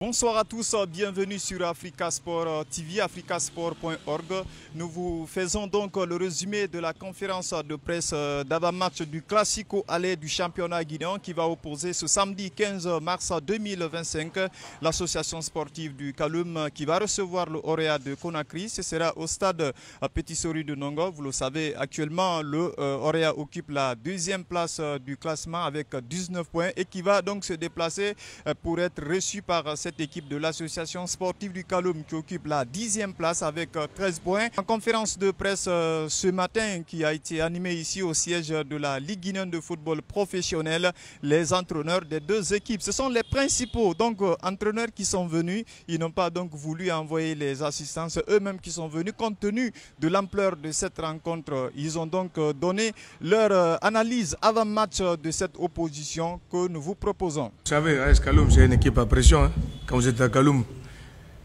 Bonsoir à tous, bienvenue sur Africa Sport TV, africasport.org. Nous vous faisons donc le résumé de la conférence de presse d'avant-match du Classico aller du championnat guinéen qui va opposer ce samedi 15 mars 2025 l'association sportive du Kaloum qui va recevoir le Orea de Conakry. Ce sera au stade Petit Sori de Nongo. Vous le savez, actuellement le Orea occupe la deuxième place du classement avec 19 points et qui va donc se déplacer pour être reçu par cette équipe de l'association sportive du Kaloum qui occupe la 10e place avec 13 points. En conférence de presse ce matin qui a été animée ici au siège de la Ligue guinéenne de football professionnel, les entraîneurs des deux équipes, ce sont les principaux entraîneurs qui sont venus. Ils n'ont pas donc voulu envoyer les assistants, c'est eux-mêmes qui sont venus compte tenu de l'ampleur de cette rencontre. Ils ont donc donné leur analyse avant match de cette opposition que nous vous proposons. Vous savez, AS Kaloum, c'est une équipe à pression. Hein. Quand vous êtes à Kaloum,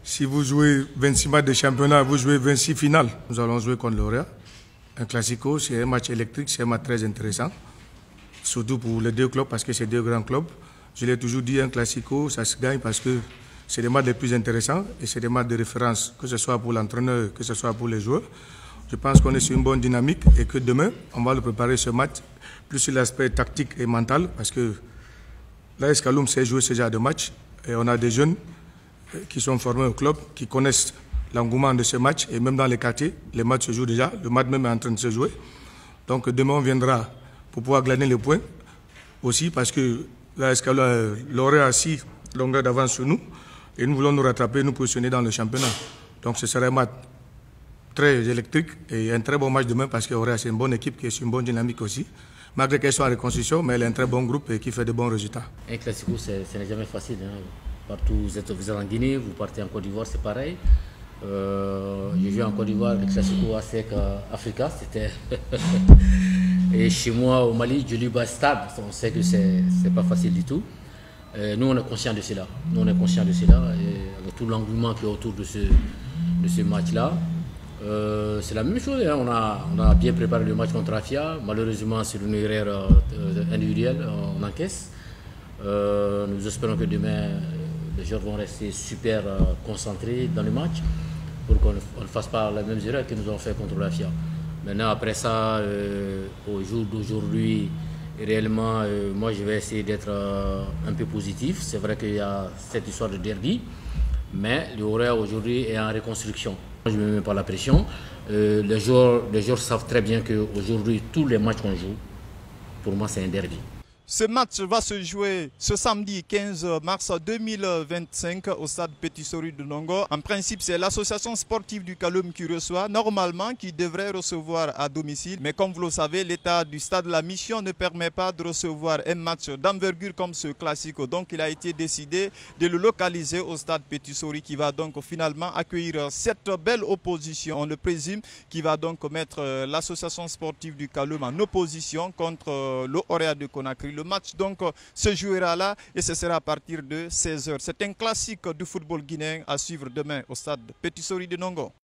si vous jouez 26 matchs de championnat, vous jouez 26 finales. Nous allons jouer contre l'Orea. Un classico, c'est un match électrique, c'est un match très intéressant. Surtout pour les deux clubs, parce que c'est deux grands clubs. Je l'ai toujours dit, un classico, ça se gagne parce que c'est les matchs les plus intéressants et c'est des matchs de référence, que ce soit pour l'entraîneur, que ce soit pour les joueurs. Je pense qu'on est sur une bonne dynamique et que demain, on va le préparer ce match, plus sur l'aspect tactique et mental, parce que l'AS Kaloum sait jouer ce genre de match. Et on a des jeunes qui sont formés au club, qui connaissent l'engouement de ce match. Et même dans les quartiers, les matchs se jouent déjà. Le match même est en train de se jouer. Donc demain, on viendra pour pouvoir glaner les points. Aussi parce que l'AS Kaloum l'aurait à 6 longueurs d'avance sur nous. Et nous voulons nous rattraper, nous positionner dans le championnat. Donc ce sera un match très électrique et un très bon match demain parce qu'Orea, c'est une bonne équipe qui est sur une bonne dynamique aussi. Malgré qu'elle soit en reconstruction, mais elle est un très bon groupe et qui fait de bons résultats. Un classico, ce n'est jamais facile. Hein. Partout, vous êtes en Guinée, vous partez en Côte d'Ivoire, c'est pareil. J'ai joué en Côte d'Ivoire, le classico ASEC Africa, c'était... Et chez moi, au Mali, Djoliba Stade, on sait que c'est pas facile du tout. Nous, on est conscients de cela. Nous, on est conscients de cela. Et avec tout l'engouement qui est autour de ce match-là. C'est la même chose, hein. On a bien préparé le match contre Afia. Malheureusement, c'est une erreur individuelle, on encaisse. Nous espérons que demain, les joueurs vont rester super concentrés dans le match pour qu'on ne fasse pas la même erreur que nous avons fait contre l'Afia. Maintenant, après ça, au jour d'aujourd'hui, réellement, moi, je vais essayer d'être un peu positif. C'est vrai qu'il y a cette histoire de derby, mais le Orea aujourd'hui est en reconstruction. Je ne me mets pas la pression. Les joueurs savent très bien qu'aujourd'hui, tous les matchs qu'on joue, pour moi, c'est un derby. Ce match va se jouer ce samedi 15 mars 2025 au stade Petit Sori de Nongo. En principe, c'est l'association sportive du Kaloum qui reçoit, normalement qui devrait recevoir à domicile. Mais comme vous le savez, l'état du stade, la mission ne permet pas de recevoir un match d'envergure comme ce classico. Donc il a été décidé de le localiser au stade Petit Sori qui va donc finalement accueillir cette belle opposition, on le présume, qui va donc mettre l'association sportive du Kaloum en opposition contre le Orea de Conakry. Le match donc se jouera là et ce sera à partir de 16 h. C'est un classique du football guinéen à suivre demain au stade Petit Sori de Nongo.